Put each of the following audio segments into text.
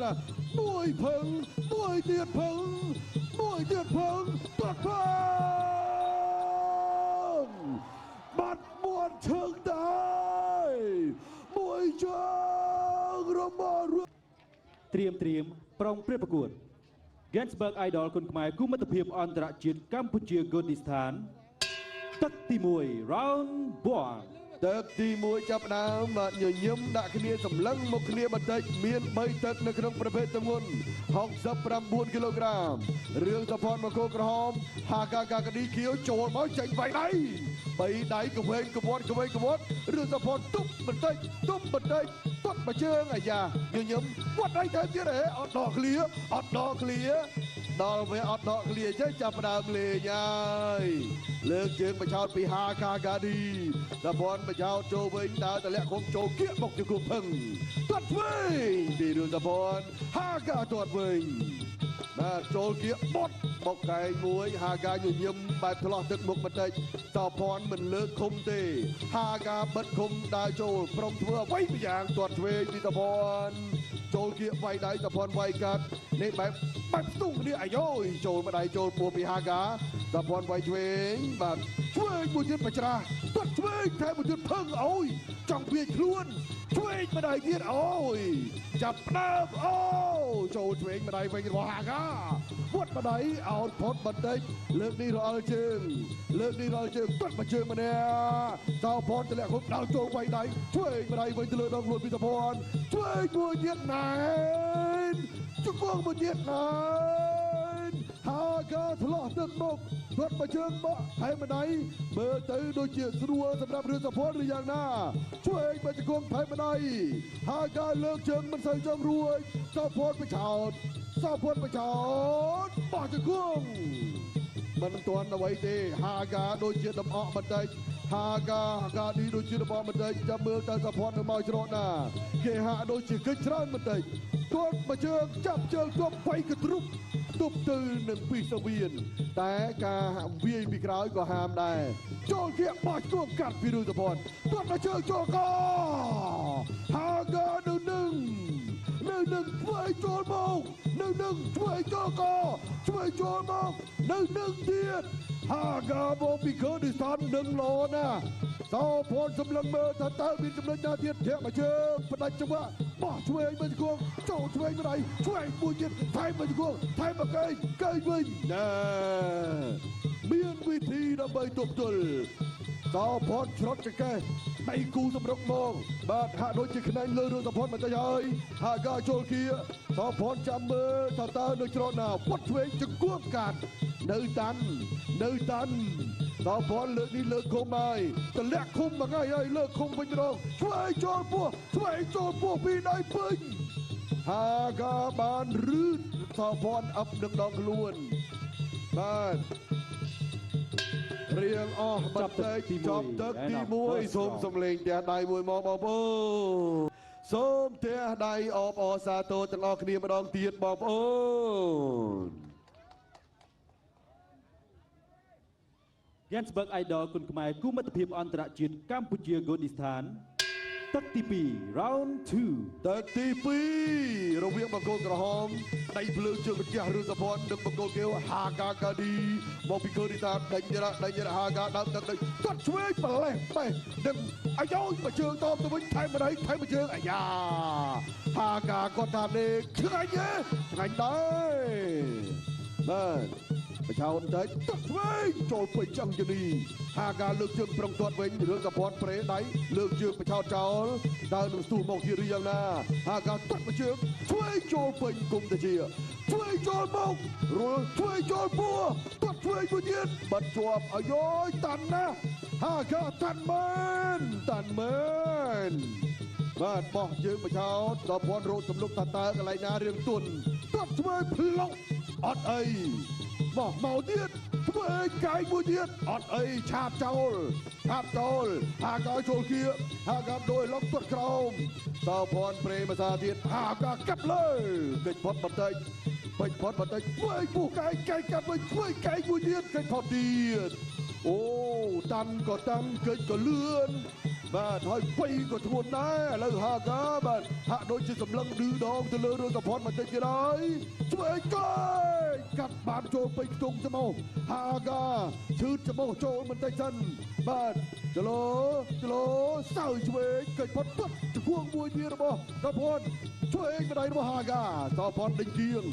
ណាមួយភឹងមួយទៀតភឹងទាត់ភឹងបាត់មួនឈឹងដែរមួយជើងរបស់ត្រៀមប្រុងព្រៀបប្រកួត Gensberg Idol គុនខ្មែរគូមិត្តភាពអន្តរជាតិកម្ពុជាគូឌីស្ថានទឹកទី1 round 1ទឹកទី1ចាប់ផ្ដើមបាទញញឹមដាក់គ្នាសម្លឹងមកគ្នាបន្តិចមាន3ទឹកនៅក្នុងប្រភេទទម្ងន់69គីឡូក្រាមរឿងសផនមកគោក្រហមហាកាកាកាឌីខៀវចូលមកចេញវាយដៃ3ដៃកវែងកវាត់រឿងសផនទប់បន្តិចទាត់មួយជើងអាយ៉ាញញឹមវាត់ដៃទៅទៀតហ៎អត់ដកឃ្លាដល់វាអត់ដកឃ្លាចេះចាប់ផ្ដើមលេងហើយលើកជើងបញ្ឆោតពីហាកាកាឌីសផនបញ្ឆោតចូលវិញដើរតលាក់គុំចូលគៀកបុកជង្គង់ភឹងទាត់វិញពីរឿងសផនហាកាទាត់វិញបាទចូលគៀកបុកកែងមួយហាកាញញឹមបែបឆ្លោះទឹកមុខបន្តិចសផនមិនលើកឃុំទេហាកាបិទឃុំដើរចូលព្រមធ្វើអ្វីម្យ៉ាងទាត់ឆ្វេងពីសផនចូលគៀកវាយដៃសផនវាយកាត់នេះបែបផ្ទុះគ្នាអាយ៉យចូលម្ដាយចូលពោះពីហាកាសផនវាយឆ្វេងបាទឆ្វេងមួយទៀតបច្រាស់ទាត់ឆ្វេងតែមួយទៀតភឹងអើយចង់វាយខ្លួនឆ្វេងម្ដាយទៀតអូយចាប់ផ្ដើមអូចូលឆ្វេងម្ដាយវិញរបស់ហាកាវត់ម្ដាយអោតផុតបន្តិចលើកនេះរអល់ជើងទាត់មួយជើងម្នាក់សោផនទម្លាក់គុំដល់ចូលវាយដៃឆ្វេងម្ដាយវិញទៅលើដងខ្លួនពីសផនឆ្វេងមួយទៀតណែនជង្គង់មួយទៀតណែនហាកាឆ្លោះទឹកមុខទាត់មួយជើងបកហើយម្ដាយមើលទៅដូចជាស្រួលសម្រាប់រឿងសផនឬយ៉ាងណាឆ្វេងមួយជង្គង់ហើយម្ដាយហាកាលើកជើងមិនសូវចង់រួចសផនបញ្ឆោតបោះជង្គង់មិនទាន់អ្វីទេហាកាដូចជាដំអកបន្តិចហាកាឌីដូចជាដំអកបន្តិចចាំមើលតើសផននឹងមកច្រកណាគេហាក់ដូចជាគិតច្រើនបន្តិចទាត់មួយជើងចាប់ជើងទប់បៃកទ្រុបទប់ទៅនឹងពីសវៀនតែការវាយពីក្រោយក៏ហាមដែរចូលគៀកបោះឈ្មោះកាត់ពីរឿងសផនទាត់មួយជើងចូលកហាកានៅនឹងធ្វើចូលមកនៅនឹងធ្វើចូលកធ្វើចូលមកនៅនឹងទៀតហាកាមកពីកូឌីស្ថាននឹងលោណាសោផនសម្លឹងមើលតើមានចំណុចណាទៀតធាក់មួយជើងផ្ដាច់ចង្វាក់បោះឆ្វេងមួយជង្គង់ចូលឆ្វេងម្ដាយឆ្វេងមួយទៀតថែមមួយជង្គង់ថែមមកកេងវិញណាមានវិធីដើម្បីទប់ទល់សោផនច្រត់ចង្កេះដៃគូសម្រុកមកបាទហាក់ដូចជាខ្នែងលើរឿងសផនបន្តិចហើយហាកាចូលគៀសោផនចាំមើលតើនៅច្រកណាវត្តឆ្វេងជង្គង់កាត់នៅតាន់សោផនលើកនេះលើកឃុំហើយទម្លាក់ឃុំមួយថ្ងៃហើយលើកឃុំវិញម្ដងឆ្វេងចូលពោះពីដៃពេញហាកាបានរឺតសោផនអឹបនឹងដងខ្លួនបាទរៀងអស់បន្តិចចប់ទឹកទី1សូមសំលេងផ្ទះដៃមួយមកបងប្អូនសូមផ្ទះដៃអបអរសាទរទាំងអស់គ្នាម្ដងទៀតបងប្អូន Gensberg Idol គុនខ្មែរគូមិត្តភាពអន្តរជាតិកម្ពុជាគូឌីស្ថានទឹកទី2 round 2ទឹកទី2រវាងបង្គោលក្រហមដៃភ្លើងជើងម្ចាស់រឿងសផននិងបង្គោលកែវហាកាកាឌីមកពីគូឌីស្ថានដេញរ៉ាហាកាដើមទឹកដូចទាត់ឆ្វេងបលេះបេះនិងអាយ៉យមួយជើងតបទៅវិញថែមម្ដាយថែមមួយជើងអាយ៉ាហាកាគាត់ថានេះឆ្ងាញ់ដែរបាទបញ្ឆោតបន្តិចទាត់ឆ្វេងចូលពេញចង្កនីហាកាលើកជើងប្រុងទាត់វិញរឿងសផនប្រេដៃលើកជើងបញ្ឆោតចោលដើរនឹងស្ទុះមកជារៀងណាហាកាទាត់មួយជើងឆ្វេងចូលពេញគុំទៅជាឆ្វេងចូលមករួលឆ្វេងចូលពោះទាត់ឆ្វេងមួយទៀតបាត់ជាប់អាយ៉យតាន់ណាហាកាតាន់មែនបាទបោះជើងបញ្ឆោតសផនរោគសំលុកតើកន្លែងណារឿងទុនទាត់ឆ្វេងផ្លុកអត់អីបោះមកទៀតធ្វើកាយមួយទៀតអត់អីឆាបចោលហាកាចូលគៀហាកាដោយឡុកទាត់ក្រោមសោផនប្រេភាសាទៀតហាកាកាប់លើកិច្ចផុតបន្តិចធ្វើពុះកាយកាត់វិញធ្វើកាយមួយទៀតកិច្ចផុតទៀតអូតាន់ក៏តាន់កិច្ចក៏លឿន បាទហើយបីក៏ធ្ងន់ដែរឥឡូវហាកាបាទហាក់ដូចជាសម្លឹងឌឺដងទៅលើរឿងសផនបន្តិចទៀតហើយឆ្វេងកែកាត់បានចូលពេញខ្ទង់ច្មោះហាកាឈឺច្មោះចូលបន្តិចសិនបាទចលោសៅឆ្វេងកិច្ចផុតទឹកជង្គង់មួយទៀតរបស់សផនឆ្វេងម្ដាយរបស់ហាកាសផនដេញគៀង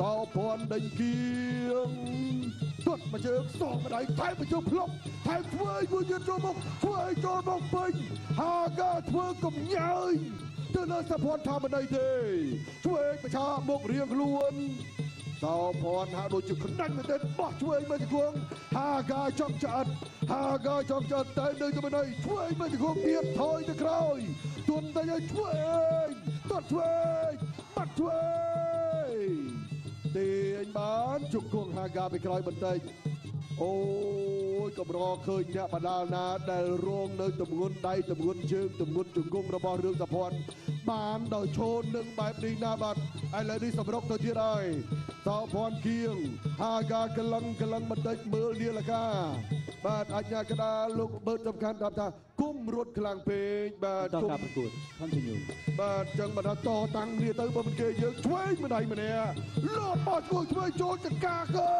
ទាត់មកជើងសងម្ដាយថែមមកជើងផ្លុកថែមធ្វើមួយទៀតចូលមកធ្វើចូលមកពេញហាកាធ្វើកំញើយទៅលើសផនថាមិនអីទេធ្វើប្រឆាមុខរៀងខ្លួនសោផនហាក់ដូចជាខ្នាញ់មែនទេបោះឆ្វេងមកជង្គង់ហាកាចង់ឆ្អិតតែនៅទៅមិនអីឆ្វេងមកជង្គង់ទៀតថយទៅក្រោយទុនតែឲ្យឆ្វេងទាត់ឆ្វេងបាត់ឆ្វេងទាញបានជង្គង់ហាកាពីក្រោយបន្តិចអូយកម្រឃើញអ្នកបដាលណាដែលរងនៅទម្ងន់ដៃទម្ងន់ជើងទម្ងន់ជង្គង់របស់រឿងសភ័ណ្ឌបានដោយឈរនឹងបែបនេះណាបាទឥឡូវនេះសម្រុកទៅទៀតហើយសភ័ណ្ឌគៀងហាកាកលឹងបន្តិចមើលនាឡិកាបាទអញ្ញាកដាលោកបើកសំខាន់ថាគុំរត់ខ្លាំងពេកបាទតការប្រកួត continue បាទចឹងបើថាតតាំងគ្នាទៅបើមិនគេយើងឆ្វេងម្ដាយម្នាក់លោតមកឆ្វេងចូលចង្កាកើ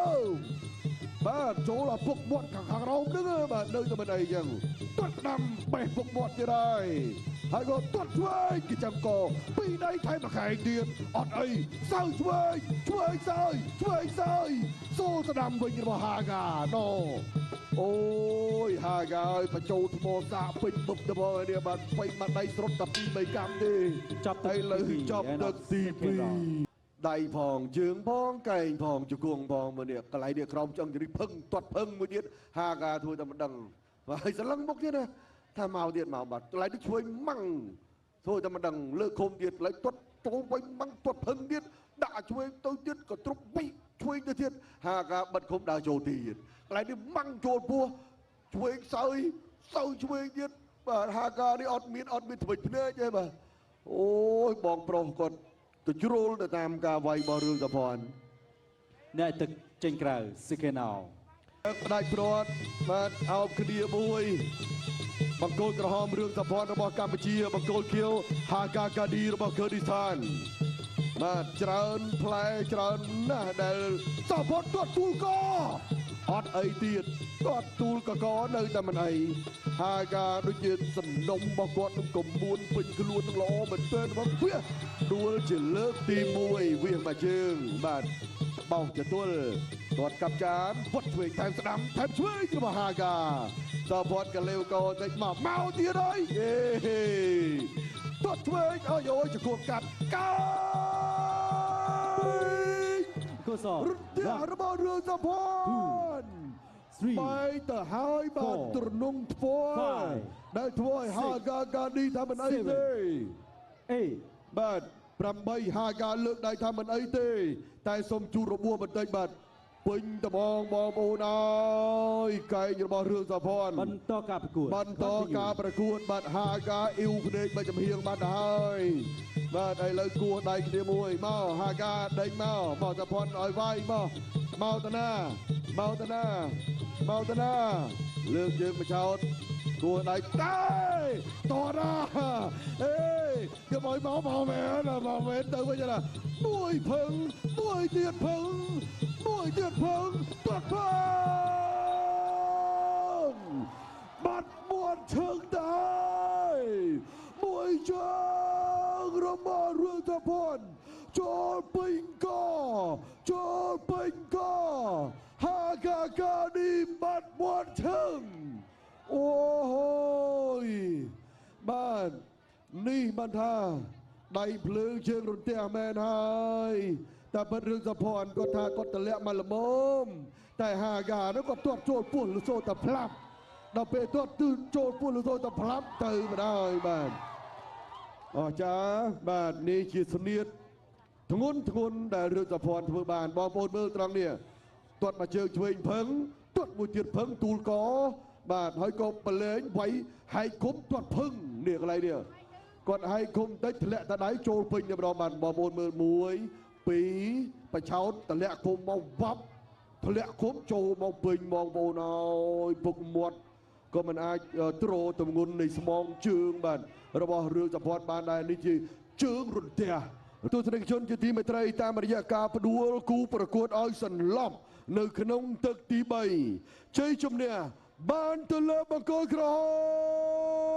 បាទចូលអាពុកមាត់ខាងក្រោមហ្នឹងបាទនៅតែមិនអីចឹងទាត់ដាំបេះពុកមាត់ទៀតហើយក៏ទាត់ឆ្វេងគេចាំកពីដៃថែមមួយខែទៀតអត់អីសើឆ្វេងសើសូស្ដាំវិញរបស់ហាកាណូអូយហាកាឲ្យបញ្ចូលថ្មសាកពេញបឹបទៅបងនេះបាទពេញមកដៃស្រុតតែ2-3កាំទេចាប់ទៅលើចប់ទឹកទី2ដៃផងជើងផងកែងផងជង្គង់ផងមើលនេះកន្លែងនេះក្រោមចង់ជរិះភឹងទាត់ភឹងមួយទៀតហាកាធ្វើតែមិនដឹងហើយសឡឹងមុខទៀតណាថាមកទៀតមកបាត់កន្លែងនេះជួយម៉ាំងធ្វើតែមិនដឹងលើកឃុំទៀតកន្លែងទាត់ចូលវិញម៉ាំងទាត់ភឹងទៀតដាក់ជួយទៅទៀតក៏ទ្រុបបិជួយទៅទៀតហាកាបិទឃុំដើរចូលទៀតកន្លែងនេះម៉ាំងចូលពោះជួយសើជួយទៀតបាទហាកានេះអត់មានថ្មិចភ្នែកទេបាទអូយបងប្រុសគាត់ទៅជ្រុលទៅតាមការវាយរបស់រឿងសភ័ណ្ឌអ្នកទឹកចេញក្រៅស៊ីកេណៅផ្ដាច់ព្រាត់បាទអោបគ្នាមួយបង្គោលក្រហមរឿងសភ័ណ្ឌរបស់កម្ពុជាបង្គោលខៀវហាកាកាឌីរបស់គឺឌីស្ថានបាទច្រើនផ្លែច្រើនណាស់ដែលសភ័ណ្ឌទាត់ទូលកអត់អីទៀតគាត់ទូលកនៅតែមិនអីហាកាដូចជាសំណុំរបស់គាត់នឹងកមួនពេញខ្លួននឹងល្អមែនទែនរបស់វាដួលជាលើកទី1វាមកជើងបាទបោកចតុលគាត់កាប់ចានវត្តឆ្វេងថែមស្ដាំថែមឆ្វេងរបស់ហាកាសពតកលេវកោតិចមកទៀតហើយទាត់ឆ្វេងអូយជង្គង់កាត់កាយកុសលរត់ទៀតរបស់រឿងសភ័ណ្ឌបាយទៅហើយបាទត្រនងធ្វើដែលធ្វើឲ្យហាកាកាឌីថាមិនអីទេបាទ8ហាកាលើកដៃថាមិនអីទេតែសូមជួបរបួសបន្តិចបាទពេញតបងប្អូនអើយកែងរបស់រឿងសភ័ណ្ឌបន្តការប្រកួតបាទហាកាអ៊ីវភ្នែកបើចំហៀងបាត់ហើយបាទឥឡូវគោះដៃគ្នាមួយមកហាកាដេញមកសភ័ណ្ឌឲ្យវាយមកតាណាលើកជើងមកចោតគួរដៃតែតណាគេមកមែនទៅវិញណាមួយភឹងមួយទៀតភឹងទាត់ភឹងបាត់មាត់ឈឹងដែរមួយជើងរបស់រឿងសភ័ណ្ឌចូលពេញកហាកាកាឌីបាត់មាត់ឈឹងអូយបាទនេះបានថាដៃភ្លើងជើងរន្ទះមែនហើយតែពិតរឿងសភ័ណ្ឌគាត់ថាគាត់ទម្លាក់មកល្មមតែហាកានោះគាត់ទាត់ចូលពោះលសូតែផ្លាប់ដល់ពេលទាត់ចូលពោះលសូតែផ្លាប់ទៅម្ដងបាទអស្ចារ្យបាទនេះជាស្នៀតធ្ងន់ដែលរឿងសភ័ណ្ឌធ្វើបានបងប្អូនមើលត្រង់នេះទាត់មកជើងឆ្វេងភឹងទាត់មួយទៀតភឹងទូលកបាទហើយក៏ប្រឡែងវាយហែកគុំទាត់ភឹងនេះកន្លែងនេះគាត់ហែកគុំតិចធ្លាក់តែដៃចូលពេញតែម្ដងបាទបងប្អូនមើល1 2បឆោតតម្លាក់គុំមកវ៉ាប់ធ្លាក់គុំចូលមកពេញបងប្អូនអើយពុកមាត់ ក៏មិនអាចទ្រទម្ងន់នៃស្មងជើងបាទរបស់រឿងសភ័តបានដែរនេះជាជើងរន្ទះទស្សនិកជនជាទីមេត្រីតាមរយៈការផ្ដួលគូប្រកួតឲ្យសន្លប់នៅក្នុងទឹកទី3ជ័យជំនះបានទៅលើបង្គោលក្រហម